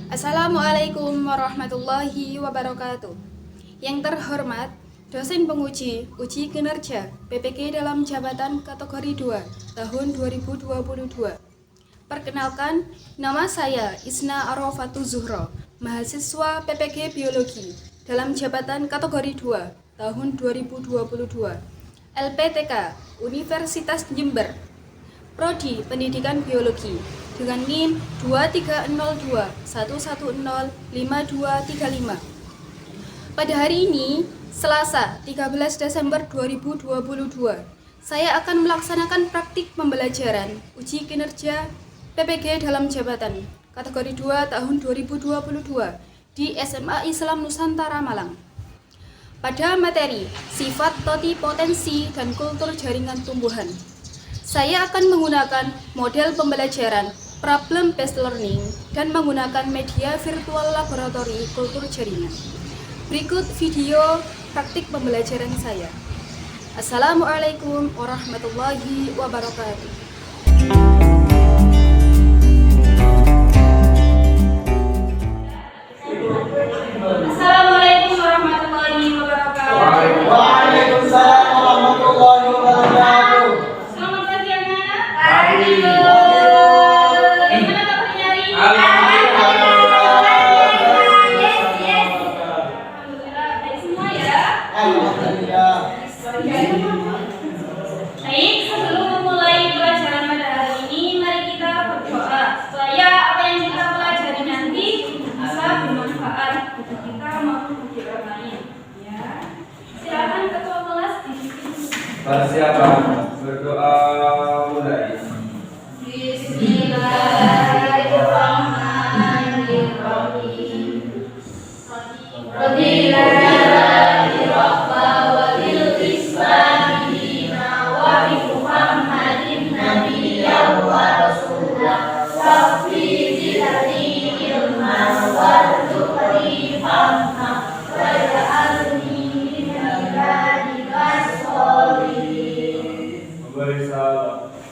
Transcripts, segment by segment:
Assalamualaikum warahmatullahi wabarakatuh. Yang terhormat, dosen penguji uji kinerja PPG dalam jabatan kategori 2 tahun 2022. Perkenalkan, nama saya Isna Arafatu Zuhro, mahasiswa PPG Biologi dalam jabatan kategori 2 tahun 2022. LPTK Universitas Jember, Prodi Pendidikan Biologi dengan NIM 230211052235. Pada hari ini, Selasa 13 Desember 2022, saya akan melaksanakan praktik pembelajaran uji kinerja PPG dalam jabatan kategori 2 tahun 2022 di SMA Islam Nusantara Malang. Pada materi sifat totipotensi dan kultur jaringan tumbuhan, saya akan menggunakan model pembelajaran problem based learning dan menggunakan media virtual laboratori kultur jaringan. Berikut video praktik pembelajaran saya. Assalamualaikum warahmatullahi wabarakatuh. Assalamualaikum warahmatullahi wabarakatuh. Waalaikumsalam warahmatullahi wabarakatuh. Selamat pagi anak-anak. Pagi. Bagaimana kabarnya hari ini? Alhamdulillah, baik semua ya. Alhamdulillah. Baik, sebelum memulai pelajaran pada hari ini, mari kita berdoa supaya apa yang kita pelajari nanti bisa bermanfaat bagi kita maupun bagi orang lain. Ya, silakan ketua kelas dipimpin. Persiapan berdoa mulai. Bismillahirrahmanirrahim.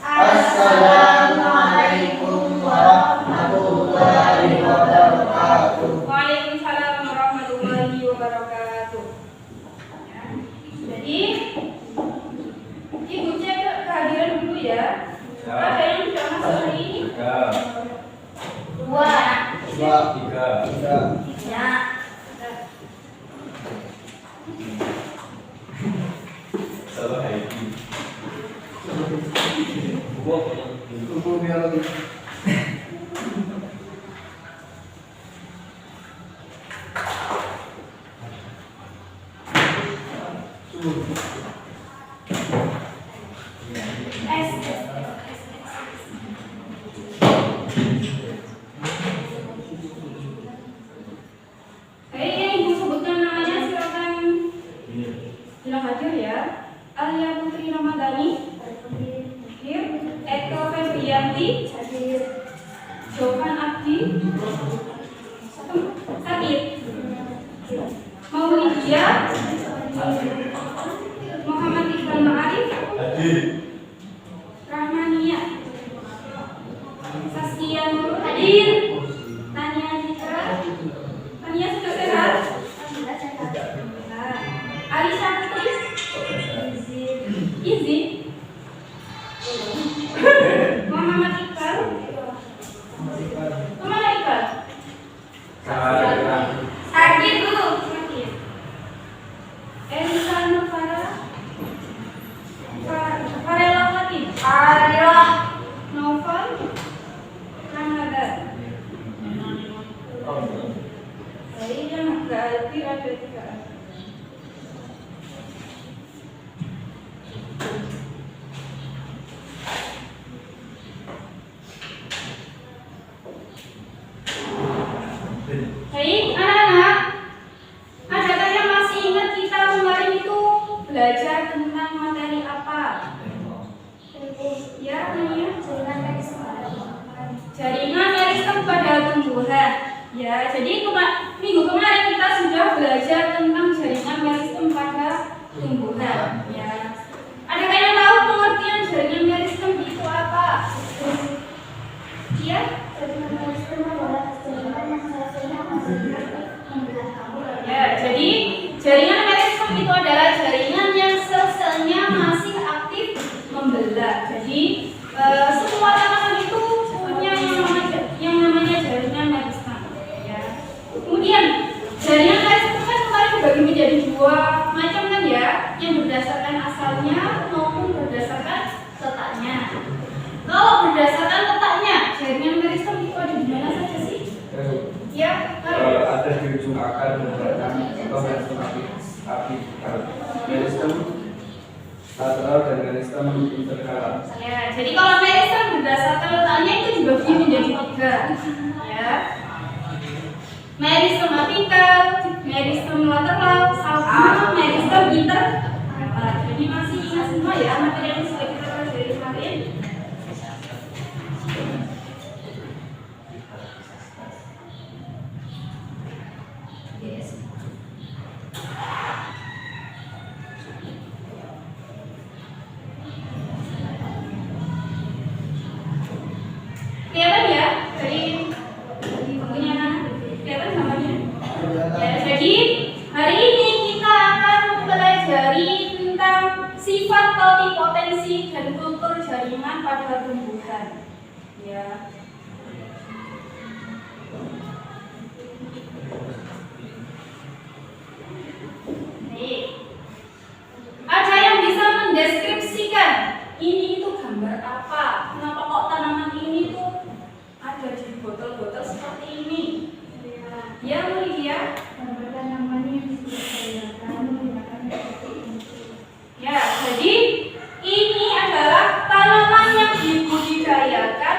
Assalamualaikum warahmatullahi wabarakatuh. Waalaikumsalam warahmatullahi wabarakatuh. Ya. Jadi, Ibu cek kehadiran dulu ya. Ada yang sudah masuk hari ini? 2, 3. Ya. Salah Haiti. Tunggu biologi. Baik, yang Ibu sebutkan namanya silakan bilang hadir ya. Alia Putri Ramadhani, hadir. Eko Febrianti, hadir. Jovan Abdi, hadir. Maulidia, Muhammad Iqbal Ma'arif, Hadir. Rahmania, Saskia Nur, hadir. Tania Citra, Tania sudah sehat? Nah, Alisa Putri, izin. Muhammad Iqbal, Ya, jadi minggu kemarin kita sudah belajar tentang jaringan meristem pada tumbuhan. Ya, adakah yang tahu pengertian jaringan meristem itu apa? Iya? Jaringan meristem adalah jaringan yang selesainya masih membelah kamu. Ya, jadi jaringan meristem itu adalah jaringan yang sel-selnya masih aktif membelah. Jadi semua tanaman itu punya yang namanya jaringan meristem. Ya. Kemudian jaringan meristem kan kemarin dibagi menjadi dua macam kan ya, yang berdasarkan asalnya maupun berdasarkan letaknya. Kalau berdasarkan letaknya, jaringan meristem itu ada di mana saja sih? Ya, Ada di ujung akar menggunakan atau meristem apical, meristem lateral dan meristem interkalar. ya. Jadi kalau meristem berdasarkan letaknya itu dibagi menjadi tiga. Ya. Meristem apical, meristem lateral, sama meristem interkalar. Jadi masih ingat semua ya materi yang sudah kita pelajari kemarin. Yes. Kelihatan ya dari bukunya kelihatan gambarnya. Ya, jadi hari ini kita akan mempelajari tentang sifat totipotensi dan kultur jaringan pada tumbuhan. Ya. Nih. Ada yang bisa mendeskripsikan ini itu gambar apa? Kenapa kok tanaman ini tuh ada di botol-botol seperti ini? Ya, Lydia. Gambar tanaman yang disediakan menggunakan metode ini. Ya, jadi ini adalah tanaman yang dibudidayakan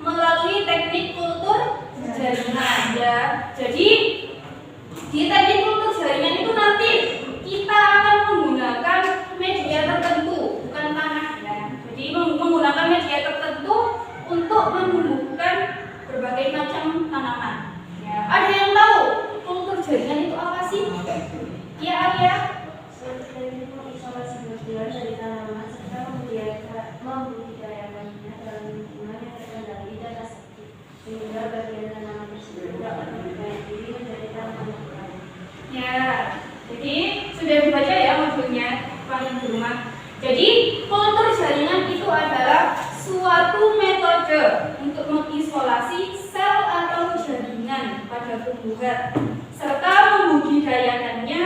melalui teknik kultur jaringan. Ya, jadi di teknik kultur jaringan itu nanti kita akan menggunakan media tertentu, bukan tanah ya. Jadi menggunakan media tertentu untuk menumbuhkan berbagai macam tanaman. Ya. Ada yang tahu kultur jaringan itu apa sih? Ya, Arya. Seperti mengisolasi bagian dari tanaman serta membudidayakannya dalam lingkungan yang terkendali dan aseptik, sehingga bagian tanaman tersebut dapat memperbaiki diri menjadi tanaman yang baik. Ya, jadi sudah dibaca ya modulnya paling di rumah. Jadi kultur jaringan itu adalah suatu metode untuk mengisolasi sel atau jaringan pada tumbuhan serta membudidayakannya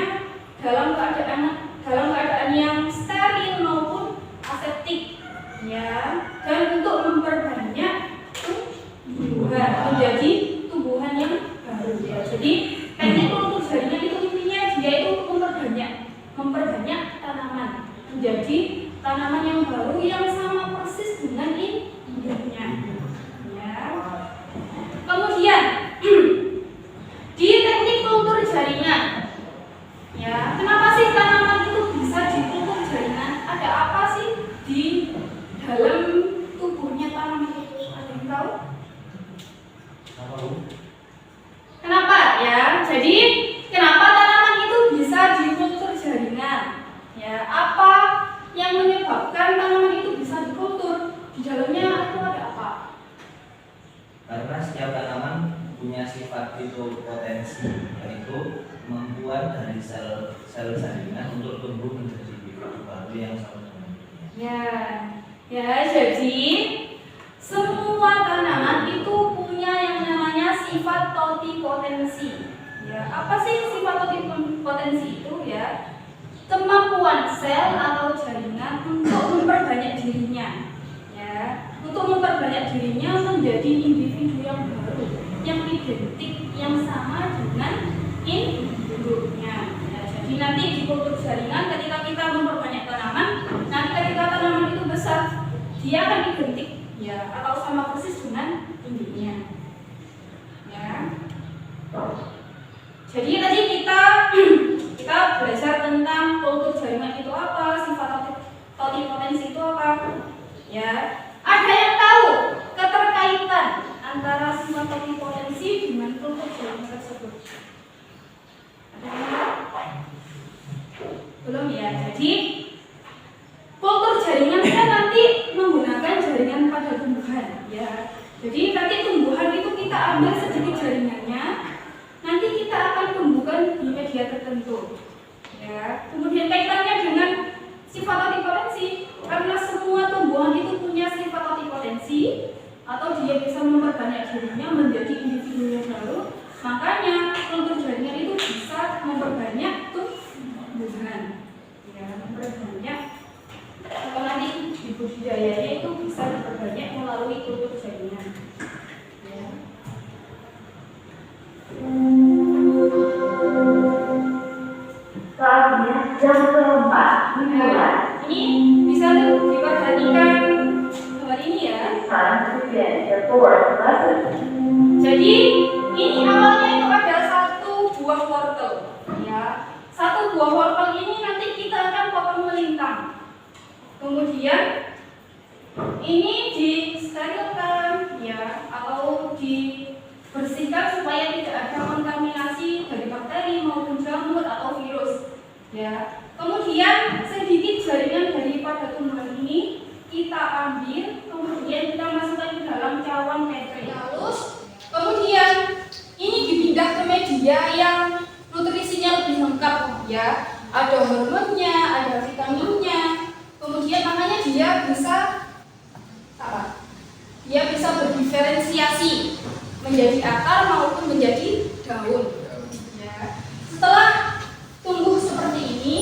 dalam keadaan yang steril maupun aseptik. Ya, dan untuk memperbanyak tumbuhan menjadi tumbuhan yang baru. Ya, jadi teknik kultur jaringan itu intinya dia itu memperbanyak tanaman menjadi tanaman yang baru yang sama persis dengan induknya. Ya. Kemudian di teknik kultur jaringan, ya kenapa sih tanaman itu bisa dikultur jaringan? Ada apa sih di dalam tubuhnya tanaman itu? Ada yang tahu? Kenapa ya? Jadi kenapa tanaman itu bisa dikultur jaringan? Ya, apa yang menyebabkan tanaman itu bisa dikultur? Di dalamnya itu ada apa? Karena setiap tanaman punya sifat fitopotensi, yaitu kemampuan dari sel jaringan untuk tumbuh menjadi individu baru yang sama dengan dirinya. Ya, jadi semua tanaman itu punya yang namanya sifat totipotensi. Ya, apa sih sifat totipotensi itu ya? Kemampuan sel atau jaringan untuk memperbanyak dirinya. Ya, untuk memperbanyak dirinya menjadi individu yang baru, yang identik, yang sama dengan induknya. Ya, jadi nanti di kultur jaringan ketika kita memperbanyak tanaman, nanti ketika tanaman itu besar, dia akan identik ya atau sama persis dengan induknya. Ya. Jadi tadi kita belajar tentang kultur jaringan itu apa, sifat totipotensi itu apa. Ya. Ada yang tahu keterkaitan antara sifat totipotensi dengan kultur jaringan tersebut. Ada yang belum ya? Jadi kultur jaringan kita nanti menggunakan jaringan pada tumbuhan ya. Jadi nanti tumbuhan itu kita ambil sedikit jaringannya, nanti kita akan tumbuhkan di media tertentu ya. Kemudian kaitannya dengan sifat totipotensi, karena semua tumbuhan itu punya sifat totipotensi atau dia bisa memperbanyak dirinya menjadi individu yang baru, makanya kultur jaringan itu bisa memperbanyak tumbuhan ya, memperbanyak. Kalau nanti di budidayanya itu bisa diperbanyak melalui kultur jaringan ya. Selanjutnya jam keempat dimulai. Ini bisa diperhatikan gambar ini ya. Time to begin the fourth lesson. Jadi ini awalnya itu ada satu buah wortel ya. Satu buah wortel ini nanti kita akan potong melintang. Kemudian ini disterilkan ya, atau dibersihkan supaya tidak ada kontaminasi dari bakteri maupun jamur atau virus ya. Kemudian sedikit jaringan daripada tumbuhan ini kita ambil, kemudian kita masukkan ke dalam cawan petri halus. Kemudian ini dipindah ke media yang nutrisinya lebih lengkap ya. Ada hormonnya, ada vitaminnya. Kemudian makanya dia bisa apa? Dia bisa berdiferensiasi menjadi akar maupun menjadi daun. Ya. Setelah tumbuh seperti ini,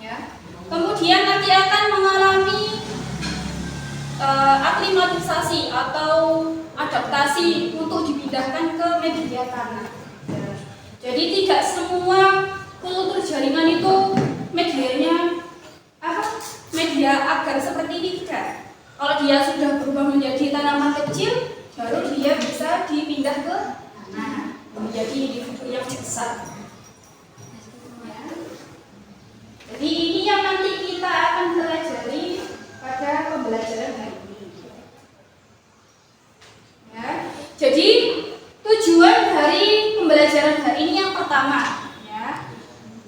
ya, kemudian nanti akan mengalami aklimatisasi atau adaptasi untuk dipindahkan ke media tanah. Ya. Jadi tidak semua kultur jaringan itu medianya media agar seperti ini tidak. Kalau dia sudah berubah menjadi tanaman kecil, baru dia bisa dipindah ke tanah menjadi individu yang besar. Ya. Jadi ini yang nanti kita akan pelajari pada pembelajaran hari ini. Ya. Jadi tujuan dari pembelajaran hari ini yang pertama, ya,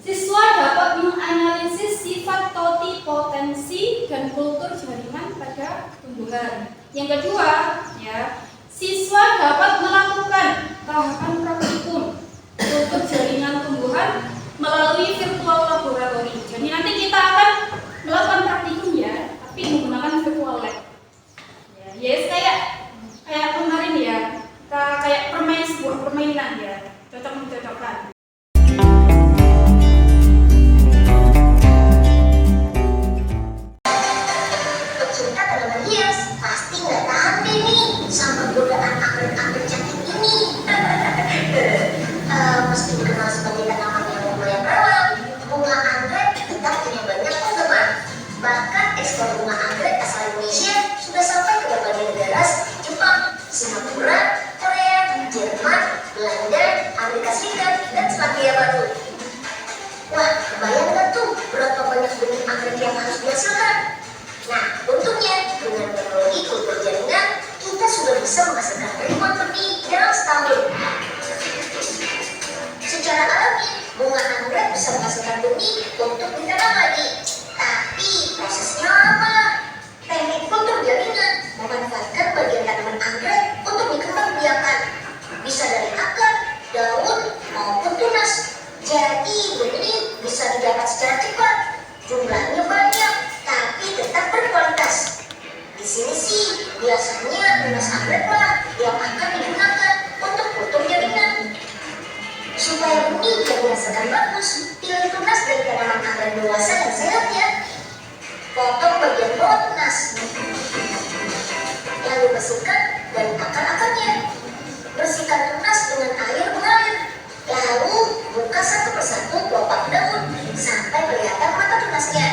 siswa dapat menganalisis sifat totipotensi dan kultur jaringan pada tumbuhan. Yang kedua, ya, siswa dapat melakukan tahapan praktikum kultur jaringan tumbuhan melalui virtual laboratory. Jadi nanti kita akan melakukan praktikum ya, tapi menggunakan virtual lab. Ya, yes, kayak kemarin ya, kayak sebuah permainan ya, cocok-mencocokan. Pecinta tanaman hias pasti nggak tahan deh nih sama godaan anggrek-anggrek cantik ini. Meski dikenal sebagai tanaman yang lumayan rawan, bunga anggrek tetap punya banyak penggemar. Bahkan ekspor bunga anggrek asal Indonesia sudah sampai ke berbagai negara seperti Jepang, Singapura, Korea, Jerman, Belanda, Amerika Serikat, dan Selandia Baru. Wah, kebayang nggak tuh berapa banyak benih anggrek yang harus dihasilkan? Nah, untungnya dengan teknologi kultur jaringan, kita sudah bisa menghasilkan ribuan benih dalam setahun. Secara alami, bunga anggrek bisa menghasilkan benih untuk ditanam lagi. Tapi prosesnya lama. Teknik kultur jaringan memanfaatkan bagian tanaman anggrek untuk dikembangbiakan. Bisa dari akar, daun, maupun tunas. Jadi benih bisa didapat secara cepat. Jumlahnya banyak, tapi tetap berkualitas. Di sini sih biasanya tunas anggrek lah yang akan digunakan untuk kultur jaringan. Supaya benih yang dihasilkan bagus, pilih tunas dari tanaman anggrek dewasa yang sehat ya. Potong bagian bawah tunas, lalu bersihkan dari akar-akarnya. Bersihkan tunas dengan air mengalir, lalu buka satu persatu kelopak daun sampai kelihatan mata tunasnya.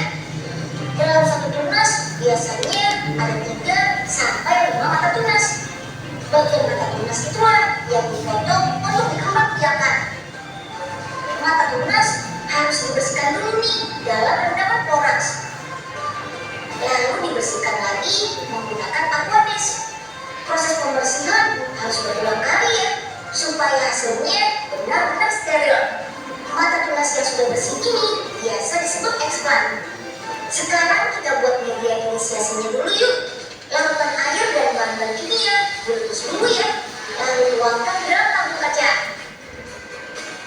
Dalam satu tunas biasanya ada 3 sampai 5 mata tunas. Bagian mata tunas itulah yang dipotong untuk dikembangbiakan. Mata tunas harus dibersihkan dulu nih dalam rendaman boraks. Lalu dibersihkan lagi menggunakan aquadesk. Proses pembersihan harus berulang kali hasilnya benar-benar steril. Mata tunas yang sudah bersih ini biasa disebut explant. Sekarang kita buat media inisiasinya dulu yuk. Larutan air dan bahan-bahan kimia direbus dulu ya, lalu tuangkan ke dalam tabung kaca.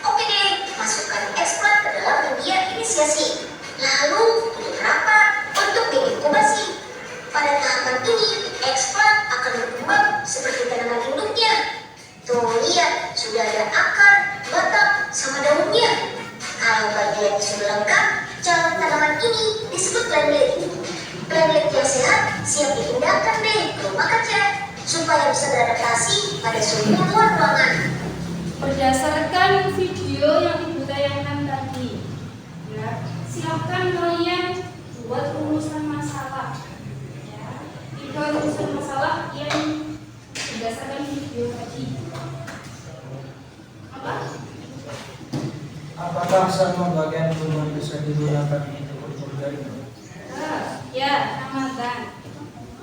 Oke deh, masukkan explant ke dalam media inisiasi. Lalu tutup rapat untuk diinkubasi. Pada tahapan ini, explant akan berkembang seperti tanaman induknya. Tuh lihat, sudah ada akar, batang, sama daunnya. Kalau bagian sudah lengkap, calon tanaman ini disebut plantlet. Plantlet yang sehat siap dipindahkan deh ke rumah kaca supaya bisa beradaptasi pada suhu luar ruangan. Berdasarkan video yang Ibu tayangkan tadi, ya, silakan kalian buat rumusan masalah. Ya, 3 rumusan masalah yang berdasarkan video tadi. Apa? Apakah semua bagian tubuh bisa digunakan untuk ukur jaringan? Ya, Ramadan.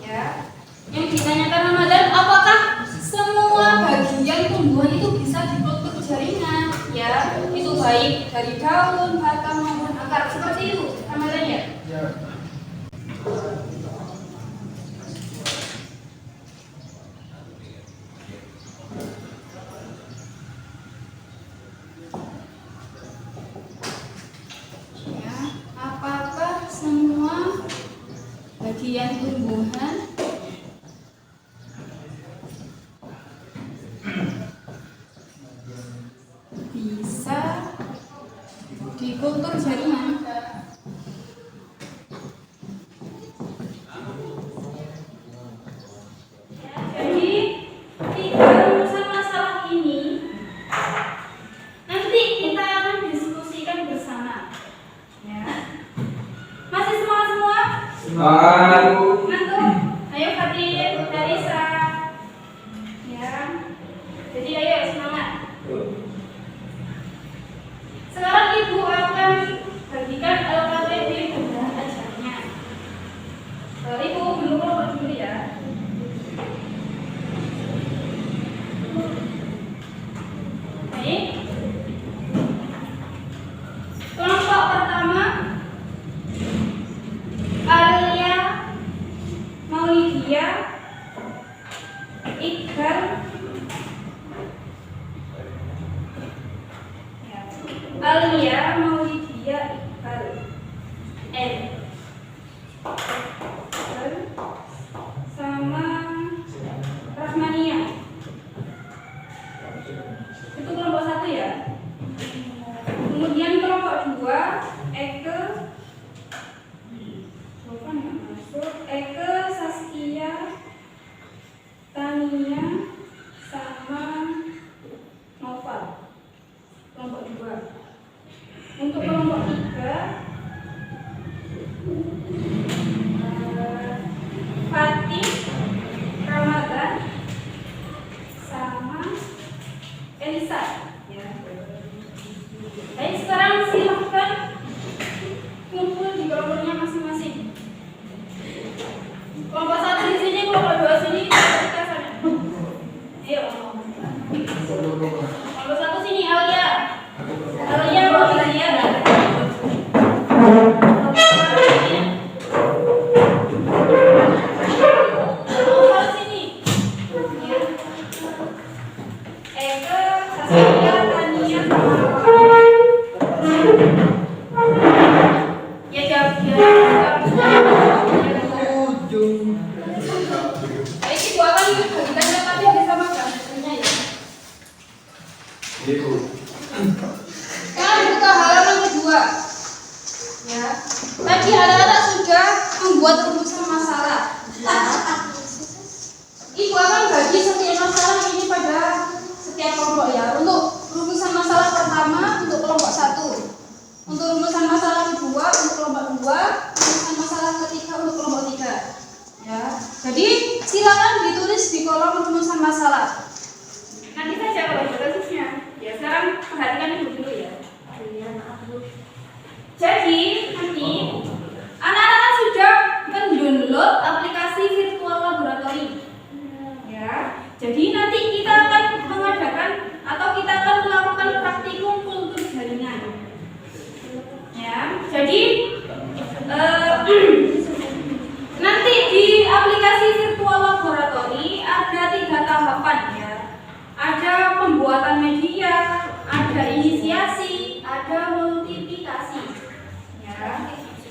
Ya. Yang ditanyakan Ramadan, apakah semua bagian tumbuhan itu bisa dibentuk jaringan? Ya, itu baik dari daun, batang maupun akar. Seperti itu, Ramadan ya? Ya. Ya, apakah semua bagian tumbuhan bisa dikultur jaringan? Jadi 3 rumusan masalah ini nanti kita akan diskusikan bersama. Ya. Masih semangat semua? Semangat. Ngantuk? Ayo Fatin, Darisa. Ya. Jadi ayo semangat. Sekarang Ibu akan bagikan LKPD benda ajarnya. Ibu belum kelompok dulu ya. Baik. Kelompok pertama Alia, Maulidia, Iqbal, ya. Alia, Maulidia, Iqbal, N, sama Rahmania. Itu kelompok 1 ya. Kemudian kelompok 2 Eke, bukan yang masuk, Eke, Saskia, Tania, sama Noval. Kelompok 2. Untuk kelompok 3 Fatih, Ramadan, sama Elisa. Ya. Baik, sekarang silahkan kumpul di kelompoknya masing-masing. Kelompok 1 di sini, kelompok 2 sini, kita sana. Ayo. Kelompok 1 sini, Alia. Alia mau Alia dan kelompok sini. Ya. Eka, Saskia, Tania, sama ya jawab ya. Baik, Ibu akan bagikan tapi bersama gambarnya ya. Ibu. Sekarang buka halaman kedua. Ya. Tadi anak-anak sudah membuat rumusan masalah. Ibu akan bagi setiap masalah ini pada setiap kelompok ya. Untuk rumusan masalah pertama untuk kelompok 1. Untuk rumusan masalah kedua untuk kelompok 2, rumusan masalah ketiga untuk kelompok 3. Ya. Jadi silakan ditulis di kolom rumusan masalah. Nanti saja kalau ada kasusnya. Ya, sekarang perhatikan Ibu dulu ya. Jadi nanti anak-anak sudah mendownload aplikasi virtual laboratory. Ya. Jadi nanti kita akan mengadakan atau kita akan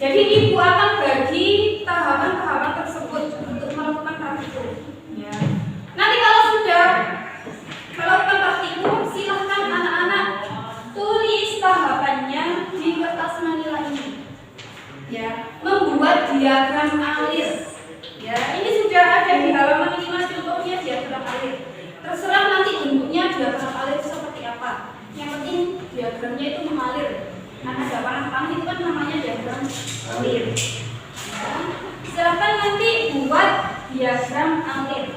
Jadi ibu akan bagi tahapan-tahapan tersebut untuk melakukan praktikum. Ya. Nanti kalau sudah melakukan praktikum, silahkan anak-anak tulis tahapannya di kertas manila ini. Ya, membuat diagram alir. Ya, ini sudah ada di halaman 5 contohnya diagram alir. Terserah nanti bentuknya diagram alir seperti apa. Yang penting diagramnya itu mengalir. Nah, ada panah-panah itu kan namanya diagram alir. Ya. Silahkan nanti buat diagram alir.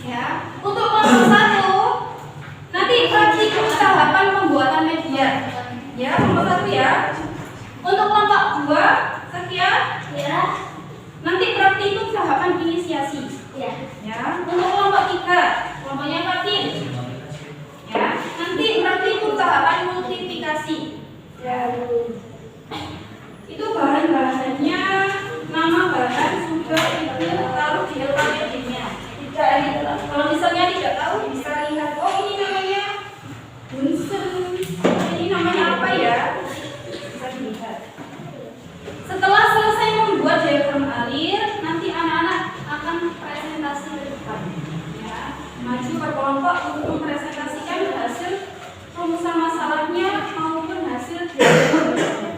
Ya, untuk kelompok 1 nanti praktikum tahapan pembuatan media. Ya, kelompok 1 ya. Untuk kelompok 2 sekian. Ya. Nanti praktikum tahapan inisiasi. Ya. Ya. Untuk kelompok 3, kelompoknya Fatin. Ya. Nanti praktikum tahapan multiplikasi. Ya. Itu bahan-bahannya, nama bahan sudah itu taruh di LKPD-nya. Kalau misalnya tidak tahu bisa lihat, oh ini namanya Bunsen, ini namanya apa ya, bisa dilihat. Setelah selesai membuat diagram alir, nanti anak-anak akan presentasi ke depan. Ya, maju per kelompok untuk mempresentasikan hasil rumusan masalahnya maupun hasil diagramnya.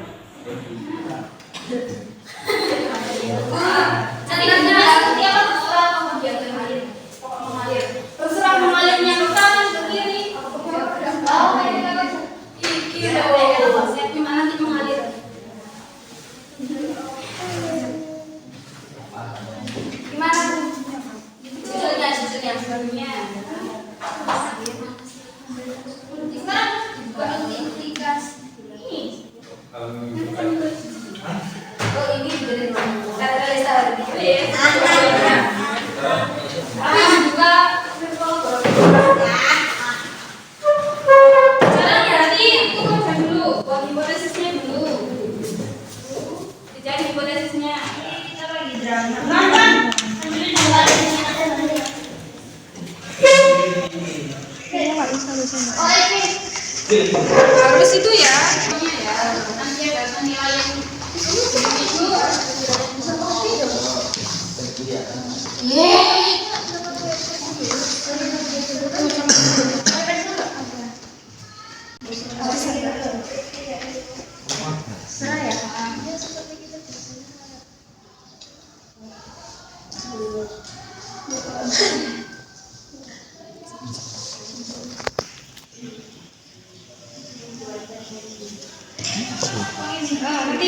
Terserah mengalirnya ke kanan ke kiri. Gimana nanti mengalir? Gimana? Susulnya barunya. Sekarang multiplikasi. Ini. Oh ini dari juga caranya nanti itu kerja dulu buat hipotesisnya dulu. Jadi hipotesisnya kita lagi drama. Harus itu ya. Nanti ada penilaian itu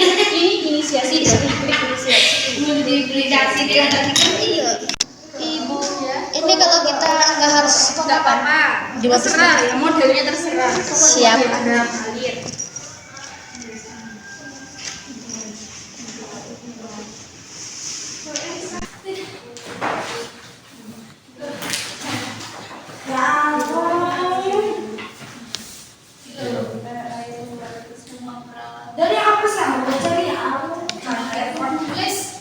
nanti ini inisiasi dari multiplikasi dia tadi kan ibu ya. Ini kalau kita nggak harus nggak apa-apa, terserah ya, modelnya terserah. Siap. Dari apa sih? Mau cari apa? Tulis.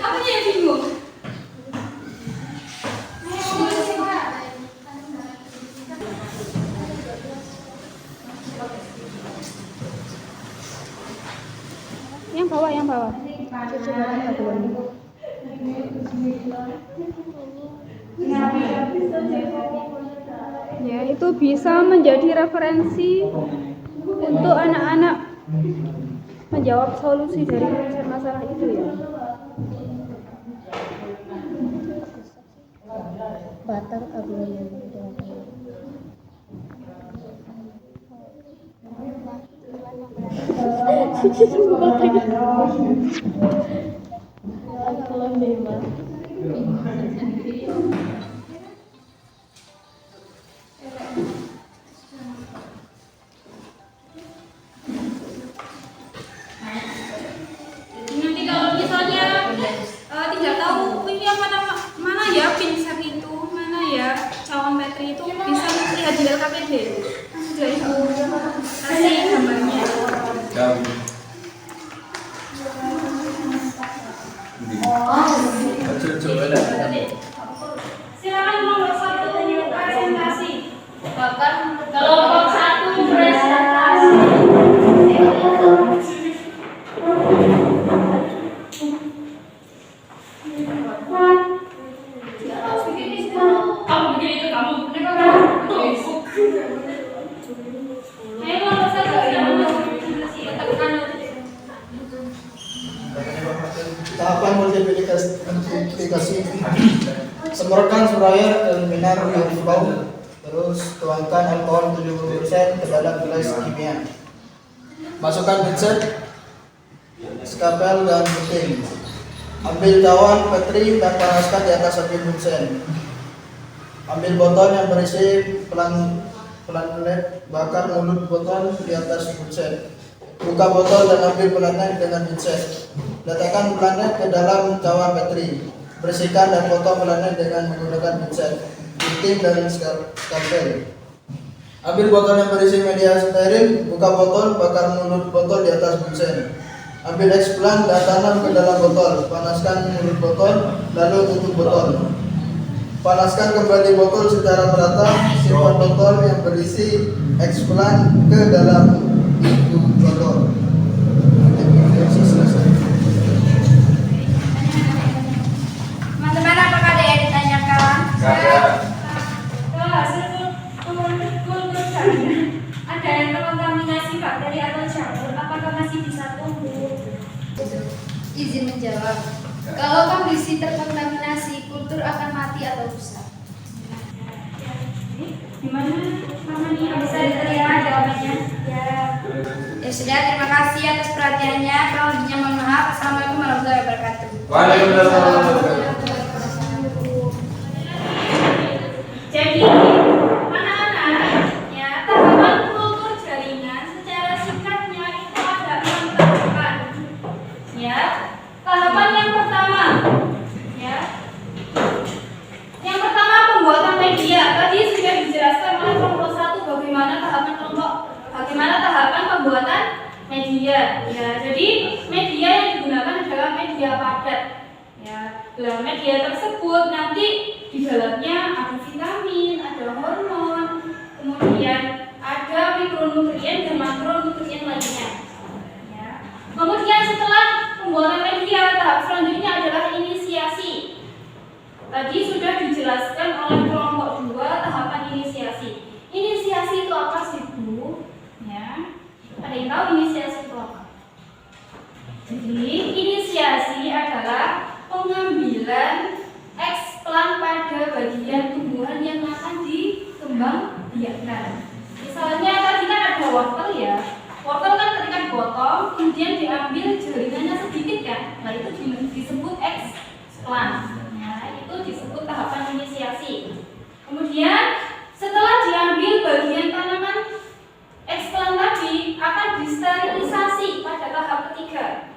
Apanya yang bingung? Yang bawah. Ya, itu bisa menjadi referensi untuk anak-anak menjawab solusi dari rumusan masalah itu ya. Batang aglonema. Nanti kalau misalnya tidak tahu ini apa nama, mana ya pinset itu, mana ya cawan metri itu, bisa lihat di LKPD. Jadi kasih gambarnya. Memang saya tekan. Tahapan multiplikasi. Semurkan sprayer eliminar virus bau. Terus tuangkan alkohol 70% ke dalam gelas kimia. Masukkan pincet, skapel dan puting. Ambil cawan petri dan panaskan di atas api bunsen. Ambil botol yang berisi planet, bakar mulut botol di atas bunsen. Buka botol dan ambil planet dengan pincet. Letakkan planet ke dalam cawan petri. Bersihkan dan potong planet dengan menggunakan pincet, gunting dan skalpel. Ambil botol yang berisi media steril, buka botol, bakar mulut botol di atas bunsen. Ambil eksplan dan tanam ke dalam botol. Panaskan mulut botol, lalu tutup botol. Panaskan kembali botol secara merata. Simpan botol yang berisi eksplan ke dalam itu botol. Teman-teman, apakah ada yang ditanyakan? Ada. Kalau hasil kultur jaringan ada yang terkontaminasi bakteri atau jamur, apakah masih bisa tumbuh? Izin menjawab. Kalau kondisi terkontaminasi, kultur akan mati atau rusak. Gimana? Mama nih bisa diterima jawabannya? Ya. Ya sudah, terima kasih atas perhatiannya. Kalau lebihnya mohon maaf. Assalamualaikum warahmatullahi wabarakatuh. Waalaikumsalam. Jadi, anak-anak, ya, tahapan kultur jaringan secara singkatnya itu ada 6 tahapan. Ya, tahapan yang pertama, ya, yang pertama pembuatan media. Tadi sudah dijelaskan oleh kelompok 1 bagaimana tahapan pembuatan media. Ya, jadi media yang digunakan adalah media padat. Ya, dalam media tersebut nanti di dalamnya ada vitamin, ada hormon, kemudian ada mikronutrien dan makronutrien lainnya. Ya. Kemudian setelah pembuatan media, tahap selanjutnya adalah inisiasi. Tadi sudah dijelaskan oleh kelompok 2 tahapan inisiasi. Inisiasi itu apa sih, Bu? Ya. Ada yang tahu inisiasi itu apa? Jadi inisiasi adalah pengambilan eksplan pada bagian tumbuhan yang akan dikembangbiakkan. Misalnya tadi kan ada wortel ya. Wortel kan ketika dipotong, kemudian diambil jaringannya sedikit kan. Nah itu disebut eksplan. Nah itu disebut tahapan inisiasi. Kemudian setelah diambil bagian tanaman eksplan tadi akan disterilisasi pada tahap ketiga.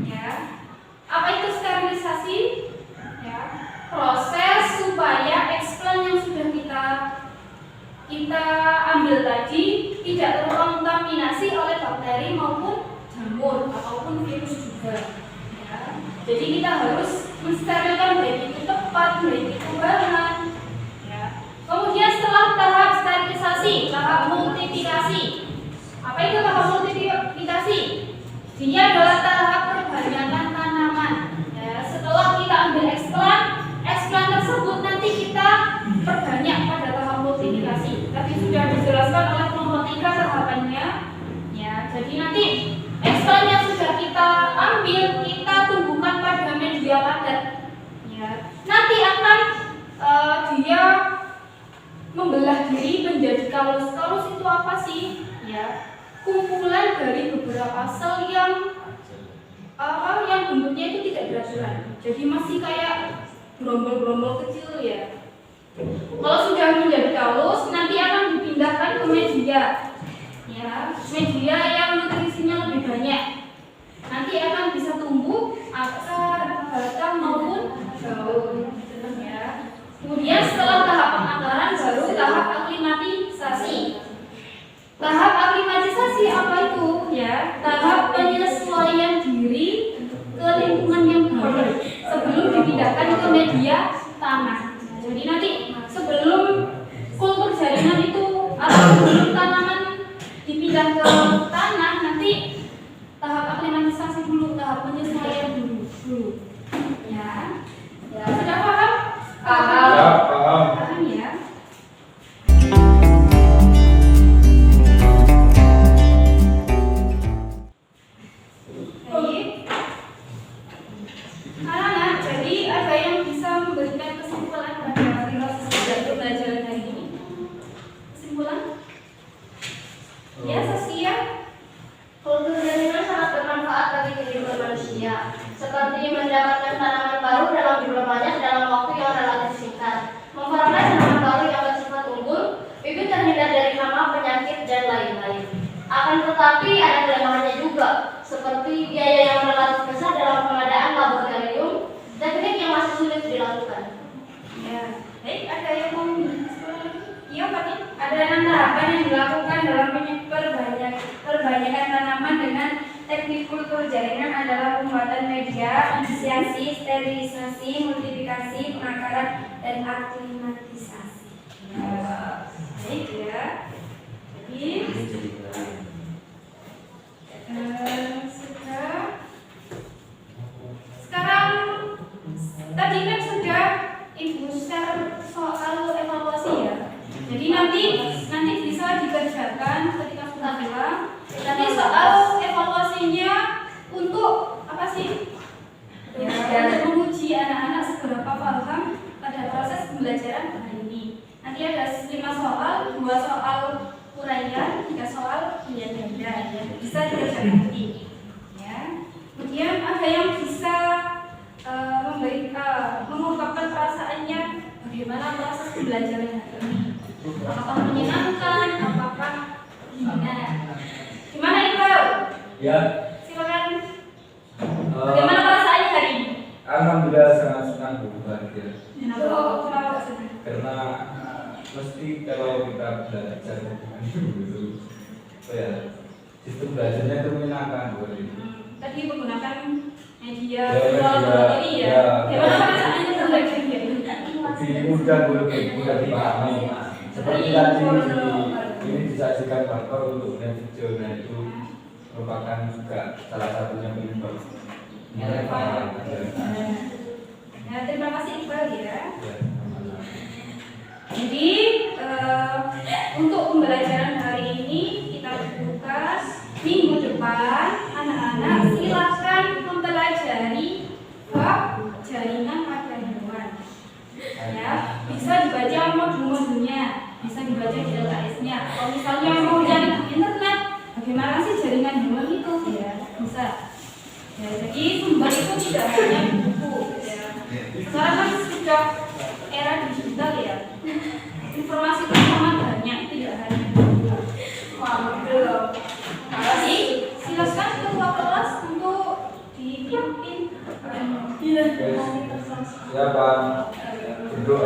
Ya. Apa itu sterilisasi? Ya, proses supaya eksplan yang sudah kita ambil tadi tidak terkontaminasi oleh bakteri maupun jamur ataupun virus juga. Ya. Jadi kita harus mensterilkan baik itu tepat, baik itu bahan. Ya. Kemudian setelah tahap sterilisasi, tahap multiplikasi. Apa itu tahap multiplikasi? Ini adalah tahap perbanyakan tanaman. Ya, setelah kita ambil eksplan tersebut nanti kita perbanyak pada tahap multiplikasi. Tadi sudah dijelaskan oleh kelompok 3 tahapannya. Ya, jadi nanti eksplan yang sudah kita ambil kita tumbuhkan pada media padat. Ya, nanti akan dia membelah diri menjadi kalus. Kalus itu apa sih? Ya, kumpulan dari beberapa sel yang bentuknya itu tidak beraturan. Jadi masih kayak gerombol-gerombol kecil ya. Kalau sudah menjadi kalus, nanti akan dipindahkan ke media. Ya, media yang nutrisinya lebih banyak. Nanti akan bisa tumbuh akar, batang maupun daun. Ya. Kemudian setelah tahap pengakaran baru tahap aklimatisasi. Tahap aklimatisasi apa itu? Ya, tahap penyesuaian diri ke lingkungan yang baru sebelum dipindahkan ke media tanah. Jadi nanti sebelum kultur jaringan itu atau sebelum tanaman dipindah ke tanah, nanti tahap aklimatisasi dulu, tahap penyesuaian dulu. Ya, sudah paham? Paham ya. Ya, Saskia. Kultur jaringan sangat bermanfaat bagi kehidupan manusia, seperti mendapatkan tanaman baru dalam jumlah banyak dalam waktu yang relatif singkat, memperoleh tanaman baru yang bersifat unggul, bibit terhindar dari hama, penyakit, dan lain-lain. Akan tetapi ada kelemahannya juga, seperti biaya yang relatif besar dalam pengadaan laboratorium, teknik yang masih sulit dilakukan. Ya, baik. Ada yang mau sekolah lagi? Iya, Pak. Ada tahapan yang dilakukan dalam perbanyakan tanaman dengan teknik kultur jaringan adalah pembuatan media, inisiasi, sterilisasi, multiplikasi, pengakaran, dan aklimatisasi. Ya, baik ya. Jadi sudah. Sekarang tadi kan sudah Ibu share soal evaluasi ya. Jadi nanti bisa dikerjakan ketika sudah pulang. Nanti soal evaluasinya untuk apa sih? Ya, untuk menguji anak-anak seberapa paham pada proses pembelajaran hari ini. Nanti ada 5 soal, 2 soal uraian, 3 soal benda-benda ya. Bisa dikerjakan nanti. Ya. Kemudian ada yang bisa mengungkapkan perasaannya bagaimana proses pembelajaran hari ini. Apakah menyenangkan? Apakah gimana Iqbal? Ya. Silakan. Bagaimana perasaannya hari ini? Alhamdulillah sangat senang bahagia. Kenapa senang? Karena mesti kalau kita belajar gitu, sistem belajarnya itu menyenangkan buat itu. Tadi menggunakan media Ya, virtual media, ini ya. ya. Bagaimana perasaannya belajar dia? Lebih mudah dipahami. Seperti tadi ini disajikan faktor untuk video, nah itu merupakan juga salah satunya penyebab nilai paham. Ya, terima kasih Iqbal ya. Ya. Jadi untuk pembelajaran hari ini kita buka minggu depan anak-anak silakan mempelajari bab jaringan pada hewan. Ya, bisa dibaca modul-modulnya, bisa dibaca di LKS-nya. Kalau misalnya mau cari di internet, bagaimana sih jaringan hewan itu ya bisa. Ya, jadi sumber itu tidak hanya buku. Ya. Sekarang kan sudah era digital ya. Informasi itu sangat banyak, tidak hanya buku. Wah, belum. Jadi silakan ketua kelas untuk dipimpin. Ya Pak, untuk